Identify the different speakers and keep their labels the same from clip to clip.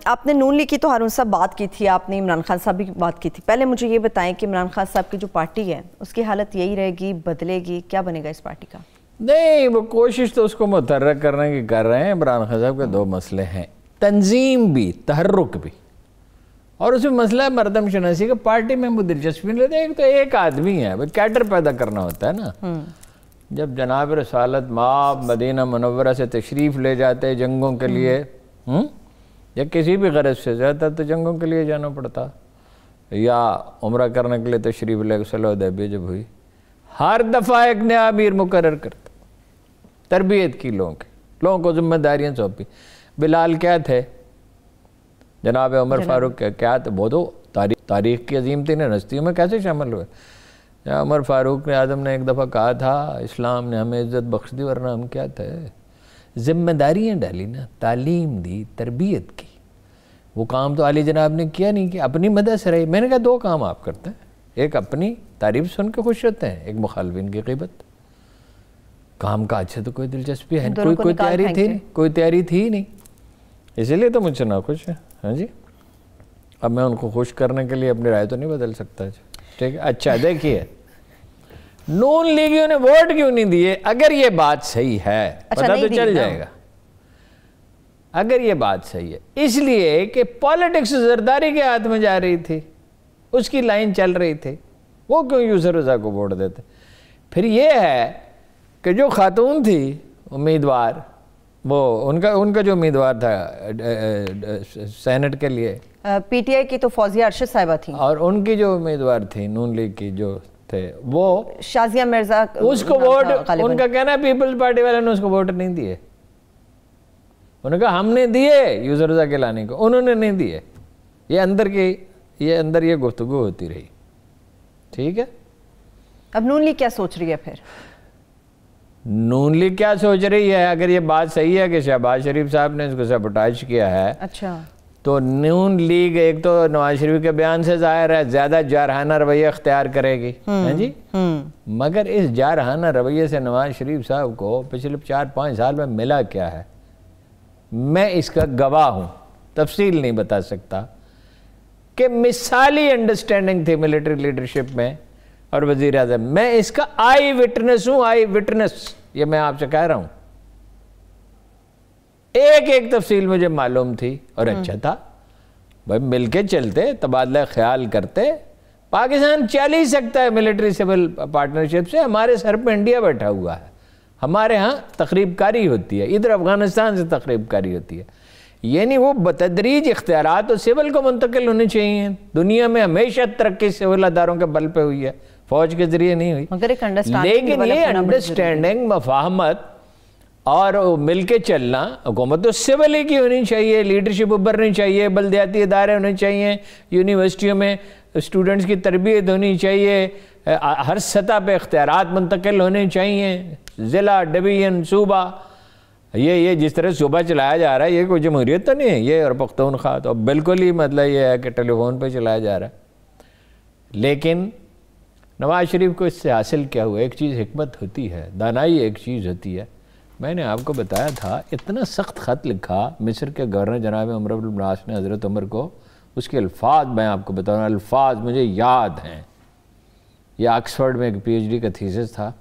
Speaker 1: آپ نے نون لیگ کی تو ہارون صاحب بات کی تھی، آپ نے عمران خان صاحب بھی بات کی تھی. پہلے مجھے یہ بتائیں کہ عمران خان صاحب کی جو پارٹی ہے اس کی حالت یہی رہے گی، بدلے گی، کیا بنے گا اس پارٹی کا؟
Speaker 2: نہیں، وہ کوشش تو اس کو متحرک کرنے کی کر رہے ہیں. عمران خان صاحب کے دو مسئلے ہیں، تنظیم بھی، تحرک بھی، اور اس میں مسئلہ ہے مردم شناسی کا. پارٹی میں وہ دلچسپی نہیں لیتے. ایک تو ایک آدمی ہے، کیڈر پیدا کرنا ہوتا ہے نا. جب جناب رسالت مآب مدینہ منورہ سے تشریف لے جاتے جنگوں کے لیے، یا کسی بھی غرض سے جاتا تو جنگوں کے لیے جانا پڑتا، یا عمرہ کرنے کے لیے تشریف لے کے صلح حدیبیہ جب ہوئی، ہر دفعہ ایک نیا امیر مقرر کرتا، تربیت کی لوگوں کو ذمہ داریاں سونپی. بلال کیا تھے؟ جناب عمر فاروق کیا تھے؟ وہ تو تاریخ کی عظیم ترین ہستیوں میں کیسے شامل ہوئے؟ عمر فاروق اعظم نے ایک دفعہ کہا تھا اسلام نے ہمیں عزت بخش دی، ورنہ ہم کیا تھے. ذمہ داریاں ڈالی نا، تعلیم دی، تربیت کی. وہ کام تو علی جناب نے کیا نہیں، کہ اپنی مدد سے رہی. میں نے کہا دو کام آپ کرتے ہیں، ایک اپنی تعریف سن کے خوش ہوتے ہیں، ایک مخالفین کی غیبت. کام کا اچھا تو کوئی دلچسپی ہے، کوئی تیاری تھی نہیں، اسی لیے تو مجھ سے ناخوش ہے. ہاں جی، اب میں ان کو خوش کرنے کے لیے اپنی رائے تو نہیں بدل سکتا. ٹھیک ہے. اچھا دیکھیے، نون لیگیوں نے ووٹ کیوں نہیں دیے؟ اگر یہ بات صحیح ہے، پتہ تو چل جائے گا. اگر یہ بات صحیح ہے، اس لیے کہ پالیٹکس زرداری کے ہاتھ میں جا رہی تھی، اس کی لائن چل رہی تھی. وہ کیوں یوسر رضا کو ووٹ دیتے؟ پھر یہ ہے کہ جو خاتون تھی امیدوار، وہ ان کا جو امیدوار تھا سینٹ کے لیے،
Speaker 1: پی ٹی آئی کی تو فوزیہ ارشد صاحبہ تھیں،
Speaker 2: اور ان کی جو امیدوار تھی نون لیگ کی جو تھے وہ
Speaker 1: شازیہ مرزا،
Speaker 2: اس کو ووٹ، ان کا کہنا ہے پیپلز پارٹی والے نے اس کو ووٹ نہیں دیے. انہوں نے کہا ہم نے دیے یوسر رضا کے لانے کو، انہوں نے نہیں دیے. یہ اندر یہ گفتگو ہوتی رہی. ٹھیک ہے.
Speaker 1: اب نون لیگ کیا سوچ رہی ہے پھر؟
Speaker 2: نون لیگ کیا سوچ رہی ہے؟ اگر یہ بات صحیح ہے کہ شہباز شریف صاحب نے اس کو سیبوٹاج کیا ہے،
Speaker 1: اچھا،
Speaker 2: تو نون لیگ ایک تو نواز شریف کے بیان سے ظاہر ہے زیادہ جارحانہ رویہ اختیار کرے گی. ہاں جی، مگر اس جارحانہ رویے سے نواز شریف صاحب کو پچھلے 4-5 سال میں ملا کیا ہے؟ میں اس کا گواہ ہوں، تفصیل نہیں بتا سکتا، کہ مثالی انڈرسٹینڈنگ تھی ملٹری لیڈرشپ میں اور وزیر اعظم. میں اس کا آئی وٹنس ہوں، آئی وٹنس. یہ میں آپ سے کہہ رہا ہوں، ایک تفصیل مجھے معلوم تھی اور اچھا تھا. بھائی مل کے چلتے، تبادلہ خیال کرتے. پاکستان چل ہی سکتا ہے ملٹری سول پارٹنرشپ سے. ہمارے سر پہ انڈیا بیٹھا ہوا ہے، ہمارے ہاں تخریب کاری ہوتی ہے، ادھر افغانستان سے تخریب کاری ہوتی ہے. یعنی وہ بتدریج اختیارات تو سول کو منتقل ہونے چاہیے. دنیا میں ہمیشہ ترقی سول اداروں کے بل پہ ہوئی ہے، فوج کے ذریعے نہیں ہوئی. لیکن یہ انڈرسٹینڈنگ، مفاہمت اور مل کے چلنا، حکومت تو سول ہی کی ہونی چاہیے، لیڈرشپ ابھرنی چاہیے، بلدیاتی ادارے ہونے چاہیے، یونیورسٹیوں میں اسٹوڈنٹس کی تربیت ہونی چاہیے، ہر سطح پہ اختیارات منتقل ہونے چاہیے، ضلع، ڈویژن، صوبہ. یہ جس طرح صوبہ چلایا جا رہا ہے، یہ کوئی جمہوریت تو نہیں ہے. یہ اور پختونخوا تو بالکل ہی مطلب یہ ہے کہ ٹیلی فون پہ چلایا جا رہا ہے. لیکن نواز شریف کو اس سے حاصل کیا ہوا؟ ایک چیز حکمت ہوتی ہے، دانائی ایک چیز ہوتی ہے. میں نے آپ کو بتایا تھا، اتنا سخت خط لکھا مصر کے گورنر جناب عمرو بن العاص نے حضرت عمر کو. اس کے الفاظ میں آپ کو بتاؤں، الفاظ مجھے یاد ہیں. یہ آکسفورڈ میں ایک پی ایچ ڈی کا تھیسس تھا.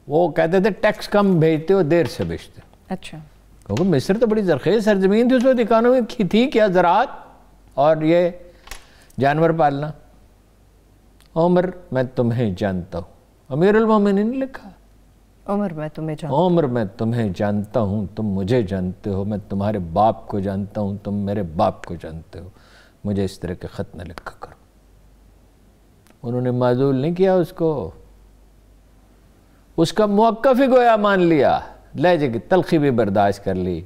Speaker 2: وہ کہتے تھے ٹیکس کم بھیجتے ہو، دیر سے بھیجتے.
Speaker 1: اچھا،
Speaker 2: کیونکہ مصر تو بڑی زرخیز سرزمین تھی، اس وقت اکانومی تھی کیا؟ زراعت اور یہ جانور پالنا. عمر میں تمہیں جانتا ہوں، امیر المومنین نے لکھا،
Speaker 1: عمر میں تمہیں جانتا ہوں،
Speaker 2: عمر میں تمہیں جانتا ہوں، تم مجھے جانتے ہو، میں تمہارے باپ کو جانتا ہوں، تم میرے باپ کو جانتے ہو، مجھے اس طرح کے خط نہ لکھا کرو. انہوں نے معزول نہیں کیا اس کو، اس کا موقف ہی گویا مان لیا، لہجے کی تلخی بھی برداشت کر لی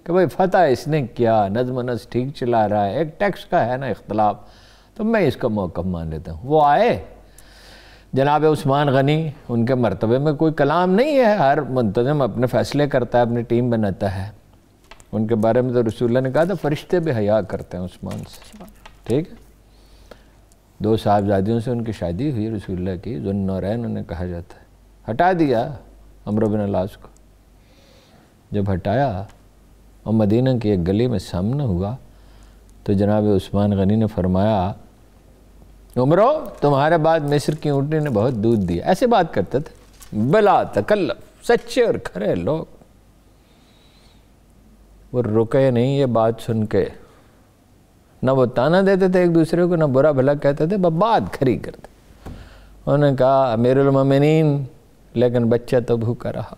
Speaker 2: کہ بھئی فتح اس نے کیا، نظم و نسق ٹھیک چلا رہا ہے، ایک ٹیکس کا ہے نا اختلاف، تو میں اس کا موقف مان لیتا ہوں. وہ آئے جناب عثمان غنی، ان کے مرتبے میں کوئی کلام نہیں ہے، ہر منتظم اپنے فیصلے کرتا ہے، اپنی ٹیم بناتا ہے. ان کے بارے میں تو رسول اللہ نے کہا تھا فرشتے بھی حیا کرتے ہیں عثمان سے. ٹھیک ہے. 2 صاحبزادیوں سے ان کی شادی ہوئی رسول اللہ کی، ذو النورین انہیں کہا جاتا ہے. ہٹا دیا عمرو بن العاص کو. جب ہٹایا اور مدینہ کی ایک گلی میں سامنا ہوا تو جناب عثمان غنی نے فرمایا عمرو تمہارے بعد مصر کی اونٹنی نے بہت دودھ دیا. ایسے بات کرتے تھے بلا تکلف, سچے اور کھرے لوگ. وہ رکے نہیں یہ بات سن کے, نہ وہ تانا دیتے تھے ایک دوسرے کو, نہ برا بھلا کہتے تھے, بات کھری کرتے. انہوں نے کہا امیر المومنین لیکن بچہ تو بھوکا رہا.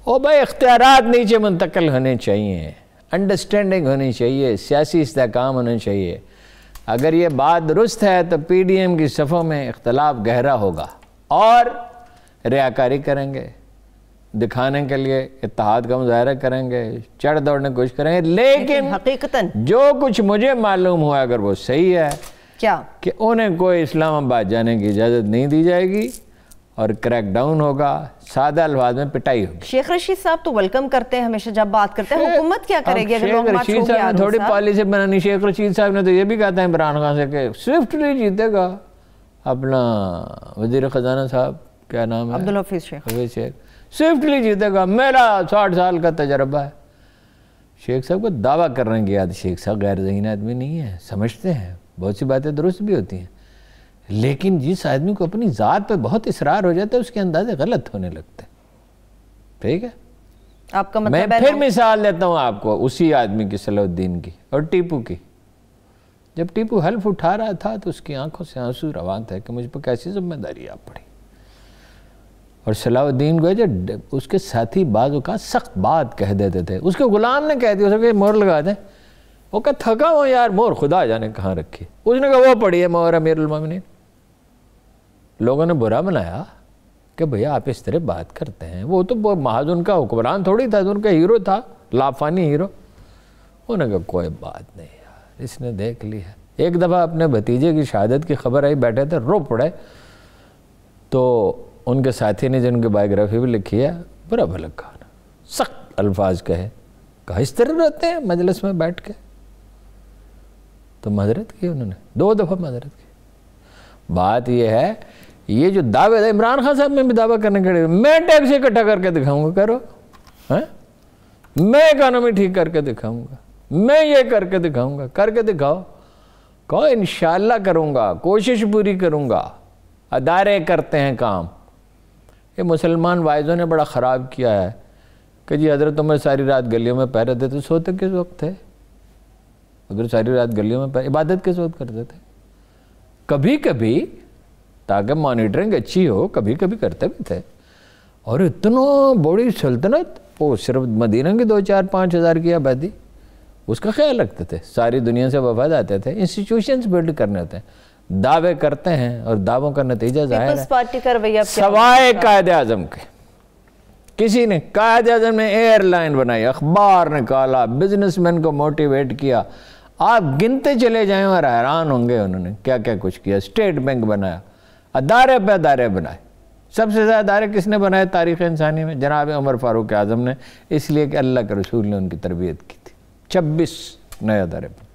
Speaker 2: او بھائی اختیارات نیچے منتقل ہونے چاہیے, انڈرسٹینڈنگ ہونی چاہیے, سیاسی استحکام ہونا چاہیے. اگر یہ بات درست ہے تو پی ڈی ایم کی صفوں میں اختلاف گہرا ہوگا اور ریاکاری کریں گے, دکھانے کے لیے اتحاد کا مظاہرہ کریں گے, چڑھ دوڑنے کی کوشش کریں گے. لیکن
Speaker 1: حقیقتاً
Speaker 2: جو کچھ مجھے معلوم ہوا اگر وہ صحیح ہے
Speaker 1: کیا
Speaker 2: کہ انہیں کوئی اسلام آباد جانے کی اجازت نہیں دی جائے گی اور کریک ڈاؤن ہوگا, سادہ الفاظ میں پٹائی ہوگی.
Speaker 1: شیخ رشید صاحب تو ویلکم کرتے ہیں ہمیشہ جب بات کرتے ہیں, حکومت کیا کرے گی اگر
Speaker 2: شیخ
Speaker 1: لانگ مارچ
Speaker 2: رشید
Speaker 1: ہو گیا؟
Speaker 2: صاحب نے تھوڑی پالیسی بنانی. شیخ رشید صاحب نے تو یہ بھی کہا تھا عمران خان سے کہ سوئفٹلی جیتے گا اپنا وزیر خزانہ صاحب, کیا نام ہے,
Speaker 1: عبدالحفیظ شیخ,
Speaker 2: سوئفٹلی جیتے گا, میرا 60 سال کا تجربہ ہے. شیخ صاحب کو دعویٰ کرنے کی عادت, شیخ صاحب غیر ذہین آدمی نہیں ہے, سمجھتے ہیں بہت سی باتیں درست بھی ہوتی ہیں, لیکن جس آدمی کو اپنی ذات پہ بہت اصرار ہو جاتا ہے اس کے اندازے غلط ہونے لگتے ہیں. ٹھیک ہے,
Speaker 1: آپ کا
Speaker 2: میں
Speaker 1: مطلب ہے
Speaker 2: پھر مثال دیتا ہوں آپ کو اسی آدمی کی, صلاح الدین کی اور ٹیپو کی. جب ٹیپو حلف اٹھا رہا تھا تو اس کی آنکھوں سے آنسو روان تھے کہ مجھ پر کیسی ذمہ داری آپ پڑی. اور صلاح الدین کو جب اس کے ساتھی بعض اوقات سخت بات کہہ دیتے تھے, اس کے غلام نے کہہ دیا اس کو مہر لگا دیں, وہ کہا تھکا ہوں یار, مہر خدا جانے کہاں رکھی. اس نے کہا وہ پڑھی ہے مہر امیر المومنین. لوگوں نے برا بنایا کہ بھیا آپ اس طرح بات کرتے ہیں, وہ تو محض ان کا حکمران تھوڑی تھا, ان کا ہیرو تھا, لافانی ہیرو. انہوں نے کہا کوئی بات نہیں یار, اس نے دیکھ لی ہے. ایک دفعہ اپنے بھتیجے کی شہادت کی خبر آئی, بیٹھے تھے رو پڑے, تو ان کے ساتھی نے جن کی بائیوگرافی بھی لکھی ہے برا بھلا کہا, سخت الفاظ کہے, کہا اس طرح رہتے ہیں مجلس میں بیٹھ کے. تو معذرت کی انہوں نے, 2 دفعہ معذرت کی. بات یہ ہے, یہ جو دعوے تھے عمران خان صاحب میں بھی دعویٰ کرنے کے لیے میں ٹیکس اکٹھا کر کے دکھاؤں گا, کرو, میں اکانومی ٹھیک کر کے دکھاؤں گا, میں یہ کر کے دکھاؤں گا, کر کے دکھاؤ. کہو انشاءاللہ کروں گا, کوشش پوری کروں گا, ادارے کرتے ہیں کام. یہ مسلمان وائزوں نے بڑا خراب کیا ہے کہ جی حضرت عمر ساری رات گلیوں میں پہرے دیتے, سوتے کس وقت تھے؟ اگر ساری رات گلیوں میں عبادت کس وقت کرتے تھے؟ کبھی کبھی تاکہ مانیٹرنگ اچھی ہو کبھی کبھی کرتے بھی تھے. اور اتنا بڑی سلطنت, وہ صرف مدینہ کی 2-4-5 ہزار کی آبادی, اس کا خیال رکھتے تھے, ساری دنیا سے وفد آتے تھے, انسٹیٹیوشنز بلڈ کرنے ہوتے ہیں, دعوے کرتے ہیں اور دعووں کا نتیجہ ظاہر
Speaker 1: پیپلز پارٹی کا رویہ
Speaker 2: سوائے قائد اعظم کے. کسی نے قائد اعظم نے ایئر لائن بنائی, اخبار نکالا, بزنس مین کو موٹیویٹ کیا, آپ گنتے چلے جائیں اور حیران ہوں گے انہوں نے کیا کیا کچھ کیا. اسٹیٹ بینک بنایا, ادارے پہ ادارے بنائے. سب سے زیادہ ادارے کس نے بنائے تاریخ انسانی میں؟ جناب عمر فاروق اعظم نے, اس لیے کہ اللہ کے رسول نے ان کی تربیت کی تھی. 26 نئے ادارے بنائے.